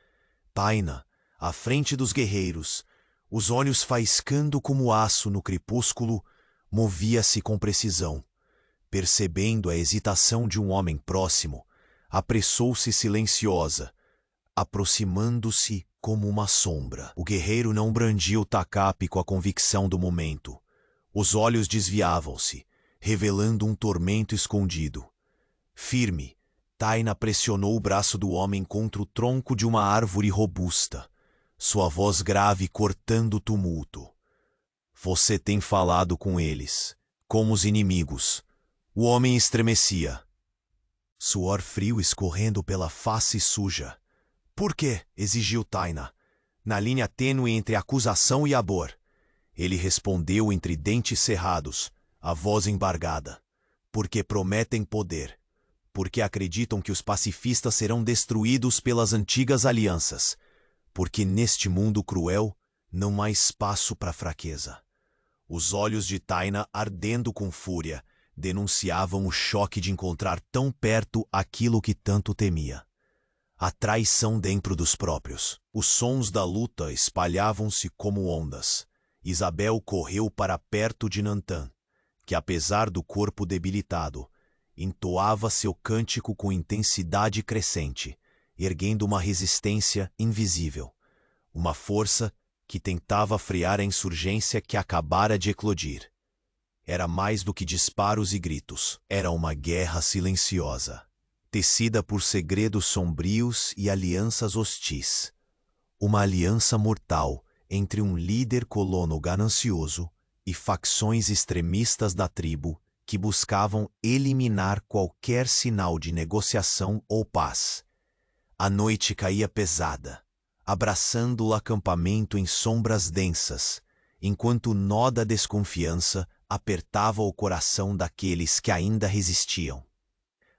Taina, à frente dos guerreiros, os olhos faiscando como aço no crepúsculo, movia-se com precisão. Percebendo a hesitação de um homem próximo, apressou-se silenciosa, aproximando-se como uma sombra. O guerreiro não brandia o tacape com a convicção do momento. Os olhos desviavam-se, revelando um tormento escondido. Firme, Taina pressionou o braço do homem contra o tronco de uma árvore robusta, sua voz grave cortando o tumulto. Você tem falado com eles, como os inimigos. O homem estremecia. Suor frio escorrendo pela face suja. Por quê? Exigiu Taina, na linha tênue entre acusação e amor. Ele respondeu entre dentes cerrados, a voz embargada. Porque prometem poder. Porque acreditam que os pacifistas serão destruídos pelas antigas alianças. Porque neste mundo cruel não há espaço para fraqueza. Os olhos de Taina, ardendo com fúria, denunciavam o choque de encontrar tão perto aquilo que tanto temia. A traição dentro dos próprios. Os sons da luta espalhavam-se como ondas. Isabel correu para perto de Nantan, que apesar do corpo debilitado, entoava seu cântico com intensidade crescente, erguendo uma resistência invisível, uma força que tentava frear a insurgência que acabara de eclodir. Era mais do que disparos e gritos, era uma guerra silenciosa, tecida por segredos sombrios e alianças hostis. Uma aliança mortal entre um líder colono ganancioso e facções extremistas da tribo que buscavam eliminar qualquer sinal de negociação ou paz. A noite caía pesada, abraçando o acampamento em sombras densas, enquanto o nó da desconfiança apertava o coração daqueles que ainda resistiam.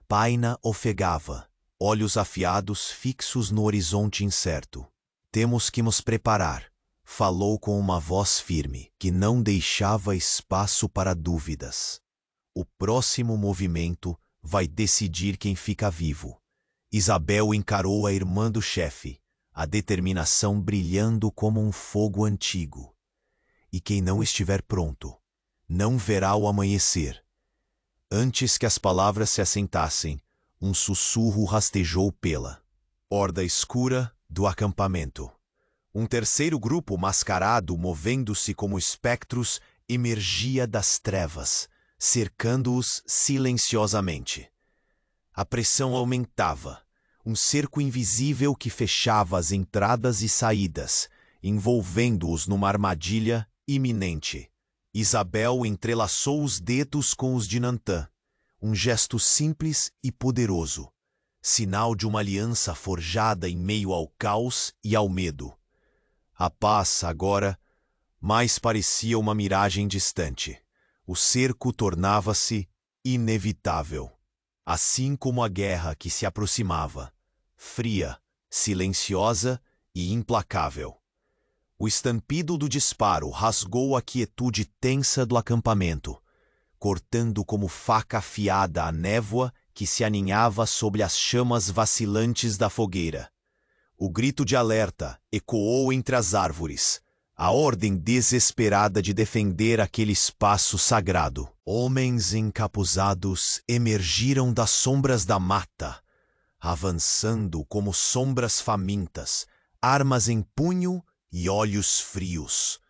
Taina ofegava, olhos afiados fixos no horizonte incerto. Temos que nos preparar, falou com uma voz firme, que não deixava espaço para dúvidas. O próximo movimento vai decidir quem fica vivo. Isabel encarou a irmã do chefe, a determinação brilhando como um fogo antigo. E quem não estiver pronto, não verá o amanhecer. Antes que as palavras se assentassem, um sussurro rastejou pela horda escura do acampamento. Um terceiro grupo mascarado, movendo-se como espectros, emergia das trevas, cercando-os silenciosamente. A pressão aumentava, um cerco invisível que fechava as entradas e saídas, envolvendo-os numa armadilha iminente. Isabel entrelaçou os dedos com os de Nantan, um gesto simples e poderoso, sinal de uma aliança forjada em meio ao caos e ao medo. A paz, agora, mais parecia uma miragem distante. O cerco tornava-se inevitável, assim como a guerra que se aproximava, fria, silenciosa e implacável. O estampido do disparo rasgou a quietude tensa do acampamento, cortando como faca afiada a névoa que se aninhava sobre as chamas vacilantes da fogueira. O grito de alerta ecoou entre as árvores, a ordem desesperada de defender aquele espaço sagrado. Homens encapuzados emergiram das sombras da mata, avançando como sombras famintas, armas em punho e olhos frios.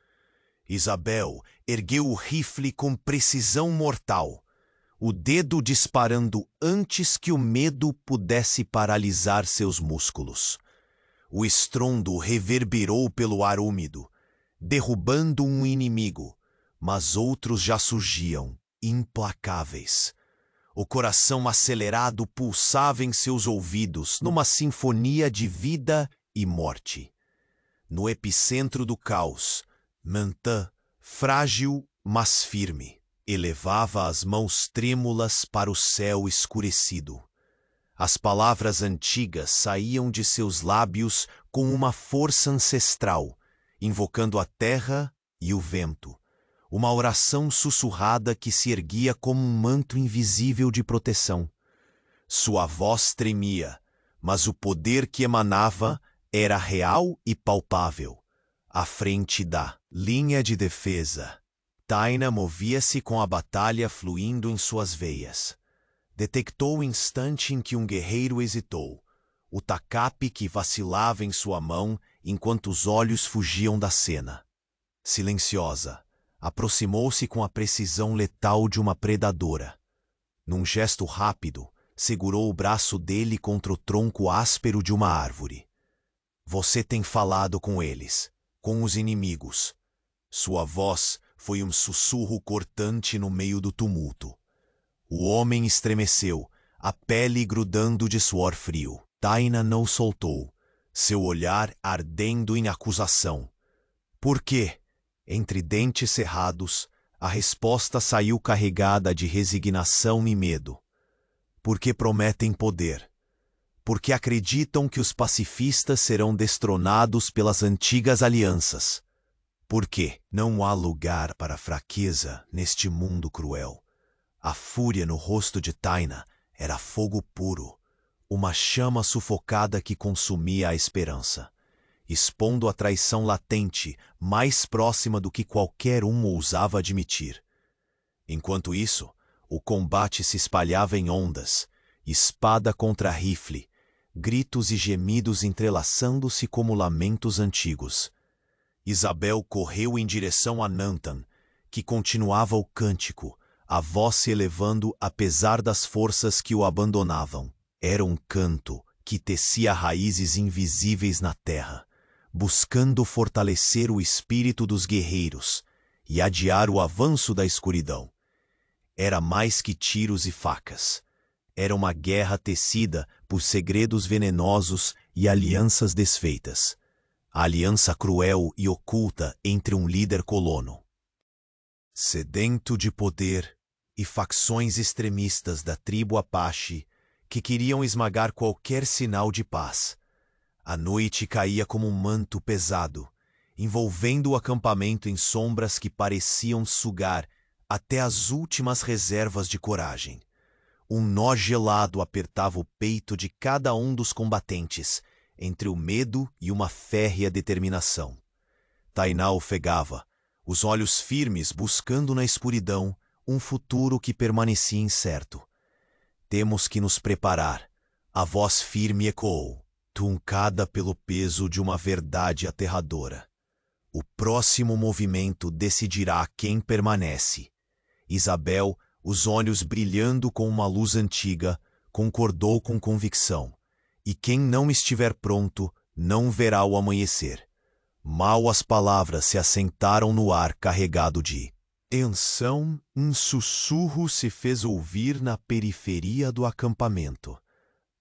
Isabel ergueu o rifle com precisão mortal, o dedo disparando antes que o medo pudesse paralisar seus músculos. O estrondo reverberou pelo ar úmido, derrubando um inimigo, mas outros já surgiam, implacáveis. O coração acelerado pulsava em seus ouvidos numa sinfonia de vida e morte. No epicentro do caos, Mantan, frágil, mas firme, elevava as mãos trêmulas para o céu escurecido. As palavras antigas saíam de seus lábios com uma força ancestral, invocando a terra e o vento, uma oração sussurrada que se erguia como um manto invisível de proteção. Sua voz tremia, mas o poder que emanava era real e palpável. À frente da linha de defesa, Taina movia-se com a batalha fluindo em suas veias. Detectou o instante em que um guerreiro hesitou, o tacape que vacilava em sua mão enquanto os olhos fugiam da cena. Silenciosa, aproximou-se com a precisão letal de uma predadora. Num gesto rápido, segurou o braço dele contra o tronco áspero de uma árvore. Você tem falado com eles, com os inimigos. Sua voz foi um sussurro cortante no meio do tumulto. O homem estremeceu, a pele grudando de suor frio. Taina não o soltou, seu olhar ardendo em acusação. Por quê? Entre dentes cerrados, a resposta saiu carregada de resignação e medo. Porque prometem poder. Porque acreditam que os pacifistas serão destronados pelas antigas alianças. Porque não há lugar para fraqueza neste mundo cruel. A fúria no rosto de Taina era fogo puro, uma chama sufocada que consumia a esperança, expondo a traição latente mais próxima do que qualquer um ousava admitir. Enquanto isso, o combate se espalhava em ondas, espada contra rifle, gritos e gemidos entrelaçando-se como lamentos antigos. Isabel correu em direção a Nantan, que continuava o cântico, a voz se elevando apesar das forças que o abandonavam. Era um canto que tecia raízes invisíveis na terra, buscando fortalecer o espírito dos guerreiros e adiar o avanço da escuridão. Era mais que tiros e facas. Era uma guerra tecida por segredos venenosos e alianças desfeitas. A aliança cruel e oculta entre um líder colono, sedento de poder, e facções extremistas da tribo Apache que queriam esmagar qualquer sinal de paz. A noite caía como um manto pesado, envolvendo o acampamento em sombras que pareciam sugar até as últimas reservas de coragem. Um nó gelado apertava o peito de cada um dos combatentes, entre o medo e uma férrea determinação. Tainá ofegava, os olhos firmes buscando na escuridão um futuro que permanecia incerto. Temos que nos preparar. A voz firme ecoou, truncada pelo peso de uma verdade aterradora. O próximo movimento decidirá quem permanece. Isabel, os olhos brilhando com uma luz antiga, concordou com convicção. E quem não estiver pronto, não verá o amanhecer. Mal as palavras se assentaram no ar carregado de tensão, um sussurro se fez ouvir na periferia do acampamento.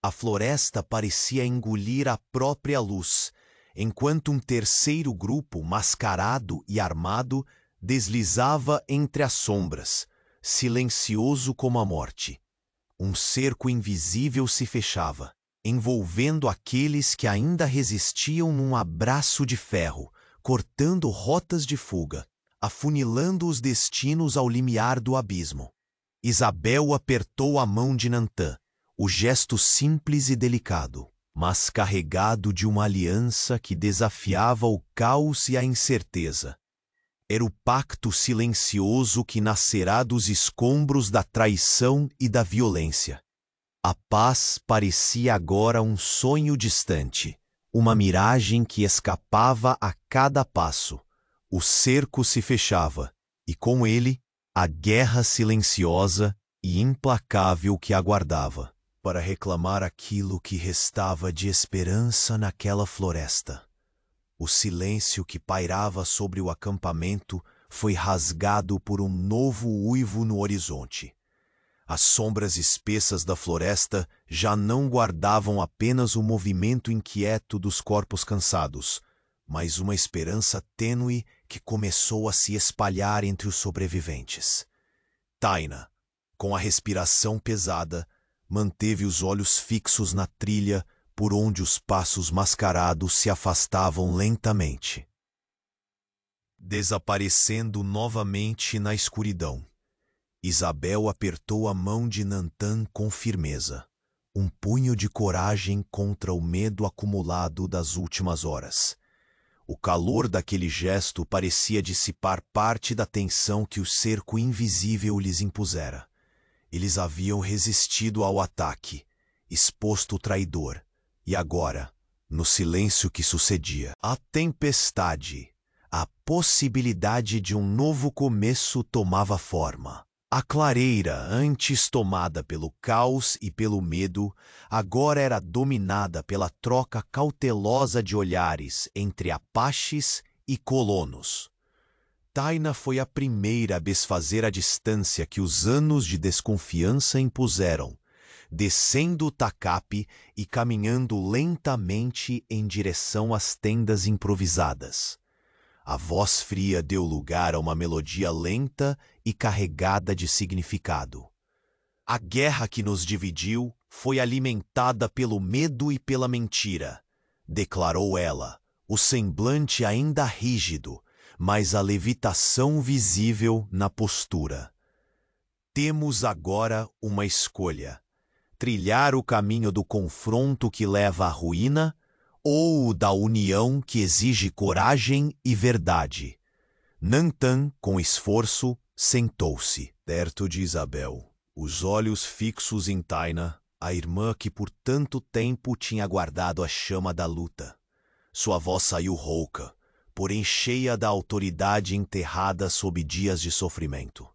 A floresta parecia engolir a própria luz, enquanto um terceiro grupo, mascarado e armado, deslizava entre as sombras, silencioso como a morte. Um cerco invisível se fechava, envolvendo aqueles que ainda resistiam num abraço de ferro, cortando rotas de fuga, afunilando os destinos ao limiar do abismo. Isabel apertou a mão de Nantã, o gesto simples e delicado, mas carregado de uma aliança que desafiava o caos e a incerteza. Era o pacto silencioso que nascerá dos escombros da traição e da violência. A paz parecia agora um sonho distante, uma miragem que escapava a cada passo. O cerco se fechava, e com ele, a guerra silenciosa e implacável que aguardava, para reclamar aquilo que restava de esperança naquela floresta. O silêncio que pairava sobre o acampamento foi rasgado por um novo uivo no horizonte. As sombras espessas da floresta já não guardavam apenas o movimento inquieto dos corpos cansados, mas uma esperança tênue que começou a se espalhar entre os sobreviventes. Taina, com a respiração pesada, manteve os olhos fixos na trilha por onde os passos mascarados se afastavam lentamente, desaparecendo novamente na escuridão. Isabel apertou a mão de Nantã com firmeza, um punho de coragem contra o medo acumulado das últimas horas. O calor daquele gesto parecia dissipar parte da tensão que o cerco invisível lhes impusera. Eles haviam resistido ao ataque, exposto o traidor, e agora, no silêncio que sucedia, a tempestade, a possibilidade de um novo começo tomava forma. A clareira, antes tomada pelo caos e pelo medo, agora era dominada pela troca cautelosa de olhares entre apaches e colonos. Taina foi a primeira a desfazer a distância que os anos de desconfiança impuseram, descendo o tacape e caminhando lentamente em direção às tendas improvisadas. A voz fria deu lugar a uma melodia lenta e carregada de significado. A guerra que nos dividiu foi alimentada pelo medo e pela mentira, declarou ela, o semblante ainda rígido, mas a levitação visível na postura. Temos agora uma escolha: trilhar o caminho do confronto que leva à ruína ou o da união que exige coragem e verdade. Nantã, com esforço, sentou-se perto de Isabel, os olhos fixos em Taina, a irmã que por tanto tempo tinha guardado a chama da luta. Sua voz saiu rouca, porém cheia da autoridade enterrada sob dias de sofrimento.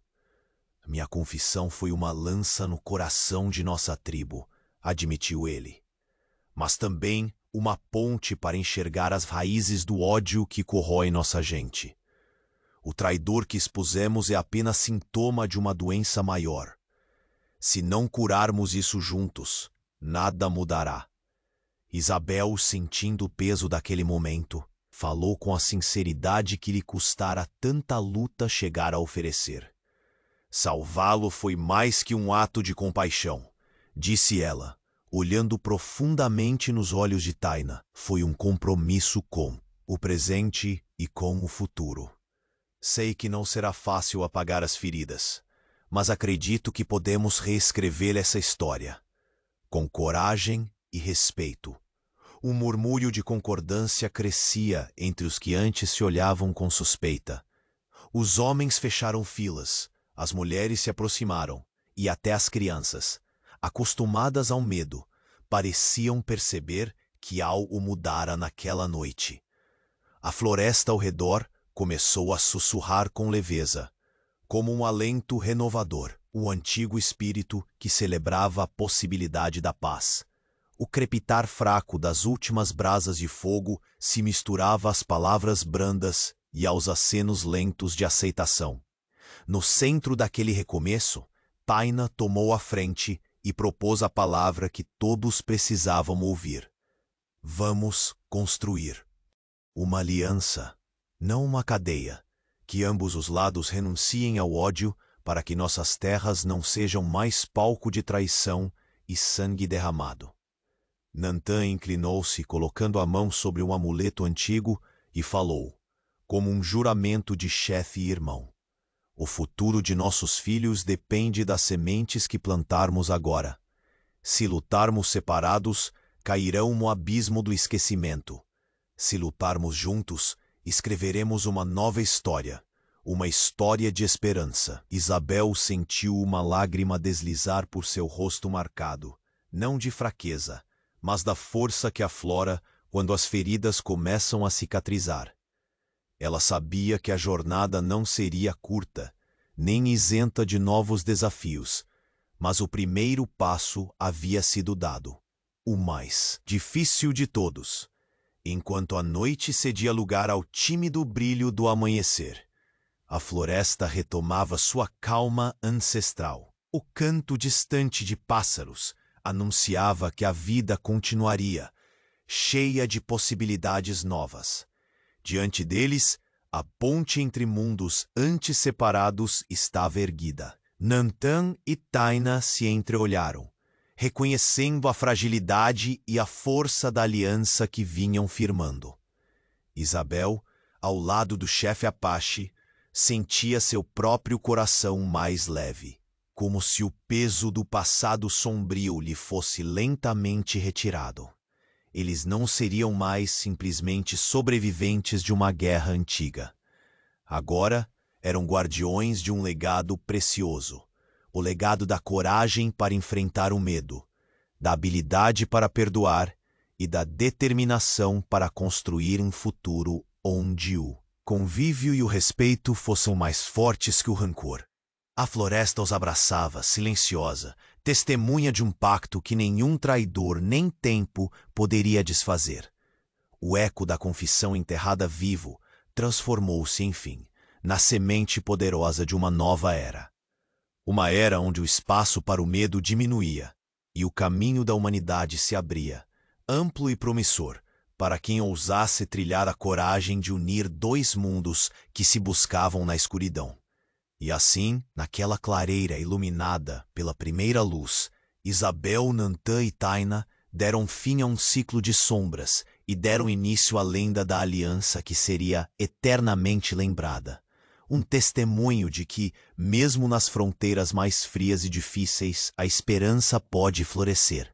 Minha confissão foi uma lança no coração de nossa tribo, admitiu ele. Mas também uma ponte para enxergar as raízes do ódio que corrói nossa gente. O traidor que expusemos é apenas sintoma de uma doença maior. Se não curarmos isso juntos, nada mudará. Isabel, sentindo o peso daquele momento, falou com a sinceridade que lhe custara tanta luta chegar a oferecer. Salvá-lo foi mais que um ato de compaixão, disse ela, olhando profundamente nos olhos de Taina. Foi um compromisso com o presente e com o futuro. Sei que não será fácil apagar as feridas, mas acredito que podemos reescrever essa história, com coragem e respeito. Um murmúrio de concordância crescia entre os que antes se olhavam com suspeita. Os homens fecharam filas, as mulheres se aproximaram, e até as crianças, acostumadas ao medo, pareciam perceber que algo mudara naquela noite. A floresta ao redor começou a sussurrar com leveza, como um alento renovador, o antigo espírito que celebrava a possibilidade da paz. O crepitar fraco das últimas brasas de fogo se misturava às palavras brandas e aos acenos lentos de aceitação. No centro daquele recomeço, Taina tomou a frente e propôs a palavra que todos precisavam ouvir. Vamos construir. Uma aliança, não uma cadeia. Que ambos os lados renunciem ao ódio para que nossas terras não sejam mais palco de traição e sangue derramado. Nantã inclinou-se, colocando a mão sobre um amuleto antigo, e falou, como um juramento de chefe e irmão. O futuro de nossos filhos depende das sementes que plantarmos agora. Se lutarmos separados, cairão no abismo do esquecimento. Se lutarmos juntos, escreveremos uma nova história, uma história de esperança. Isabel sentiu uma lágrima deslizar por seu rosto marcado, não de fraqueza, mas da força que aflora quando as feridas começam a cicatrizar. Ela sabia que a jornada não seria curta, nem isenta de novos desafios, mas o primeiro passo havia sido dado, o mais difícil de todos. Enquanto a noite cedia lugar ao tímido brilho do amanhecer, a floresta retomava sua calma ancestral. O canto distante de pássaros anunciava que a vida continuaria, cheia de possibilidades novas. Diante deles, a ponte entre mundos antes separados estava erguida. Nantã e Taina se entreolharam, reconhecendo a fragilidade e a força da aliança que vinham firmando. Isabel, ao lado do chefe Apache, sentia seu próprio coração mais leve, como se o peso do passado sombrio lhe fosse lentamente retirado. Eles não seriam mais simplesmente sobreviventes de uma guerra antiga. Agora eram guardiões de um legado precioso, o legado da coragem para enfrentar o medo, da habilidade para perdoar e da determinação para construir um futuro onde o convívio e o respeito fossem mais fortes que o rancor. A floresta os abraçava, silenciosa, testemunha de um pacto que nenhum traidor nem tempo poderia desfazer. O eco da confissão enterrada vivo transformou-se, enfim, na semente poderosa de uma nova era. Uma era onde o espaço para o medo diminuía e o caminho da humanidade se abria, amplo e promissor, para quem ousasse trilhar a coragem de unir dois mundos que se buscavam na escuridão. E assim, naquela clareira iluminada pela primeira luz, Isabel, Nantã e Taina deram fim a um ciclo de sombras e deram início à lenda da aliança que seria eternamente lembrada. Um testemunho de que, mesmo nas fronteiras mais frias e difíceis, a esperança pode florescer.